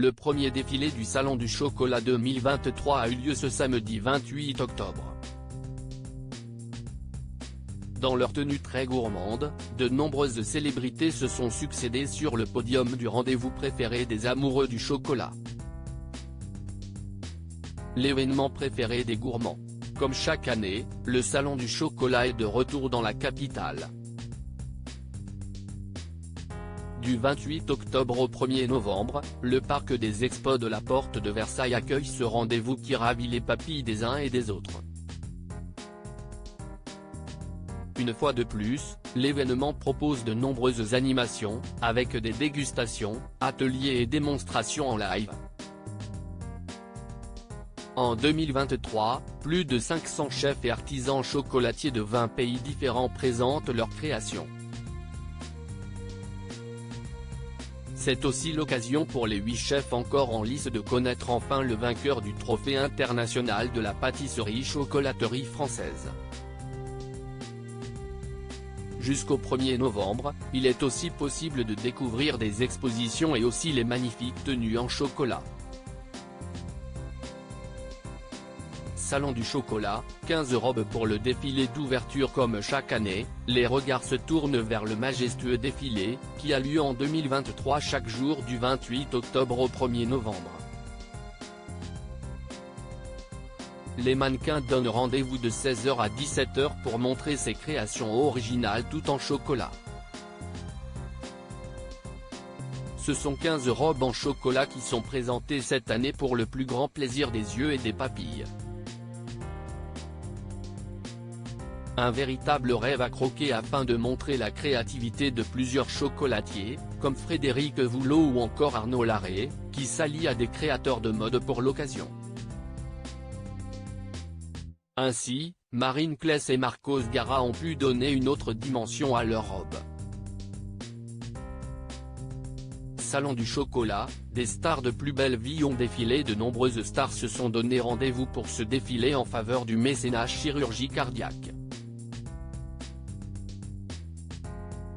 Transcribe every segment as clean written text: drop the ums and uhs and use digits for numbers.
Le premier défilé du Salon du Chocolat 2023 a eu lieu ce samedi 28 octobre. Dans leur tenue très gourmande, de nombreuses célébrités se sont succédé sur le podium du rendez-vous préféré des amoureux du chocolat. L'événement préféré des gourmands. Comme chaque année, le Salon du Chocolat est de retour dans la capitale. Du 28 octobre au 1er novembre, le parc des Expos de la Porte de Versailles accueille ce rendez-vous qui ravit les papilles des uns et des autres. Une fois de plus, l'événement propose de nombreuses animations, avec des dégustations, ateliers et démonstrations en live. En 2023, plus de 500 chefs et artisans chocolatiers de 20 pays différents présentent leurs créations. C'est aussi l'occasion pour les 8 chefs encore en lice de connaître enfin le vainqueur du trophée international de la pâtisserie-chocolaterie française. Jusqu'au 1er novembre, il est aussi possible de découvrir des expositions et aussi les magnifiques tenues en chocolat. Salon du chocolat, 15 robes pour le défilé d'ouverture. Comme chaque année, les regards se tournent vers le majestueux défilé, qui a lieu en 2023 chaque jour du 28 octobre au 1er novembre. Les mannequins donnent rendez-vous de 16h à 17h pour montrer ses créations originales tout en chocolat. Ce sont 15 robes en chocolat qui sont présentées cette année pour le plus grand plaisir des yeux et des papilles. Un véritable rêve à croquer afin de montrer la créativité de plusieurs chocolatiers, comme Frédéric Voulot ou encore Arnaud Larré, qui s'allient à des créateurs de mode pour l'occasion. Ainsi, Marine Kless et Marcos Gara ont pu donner une autre dimension à leurs robes. Salon du chocolat, des stars de plus belle vie ont défilé. De nombreuses stars se sont donné rendez-vous pour ce défilé en faveur du mécénat chirurgie cardiaque.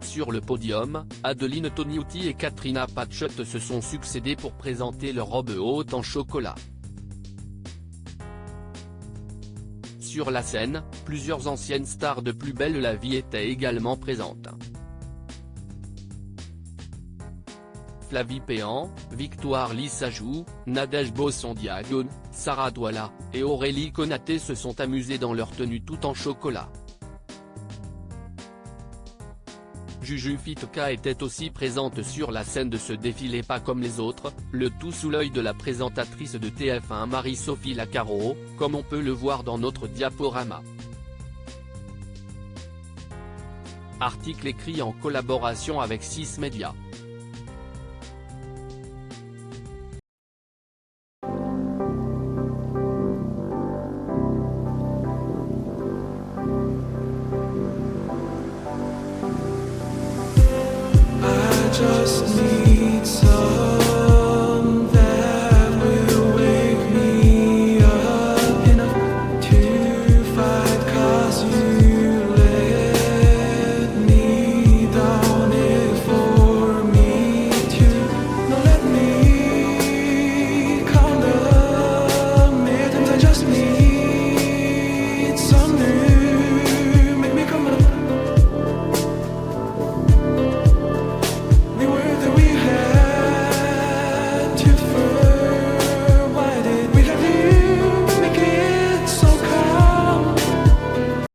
Sur le podium, Adeline Toniutti et Katrina Patchett se sont succédés pour présenter leurs robes hautes en chocolat. Sur la scène, plusieurs anciennes stars de Plus belle la vie étaient également présentes. Flavie Péan, Victoire Lissajou, Nadège Bossondiagon, Sarah Douala, et Aurélie Konaté se sont amusées dans leur tenue tout en chocolat. Juju Fitka était aussi présente sur la scène de ce défilé, pas comme les autres, le tout sous l'œil de la présentatrice de TF1 Marie-Sophie Lacaro, comme on peut le voir dans notre diaporama. Article écrit en collaboration avec 6 Médias.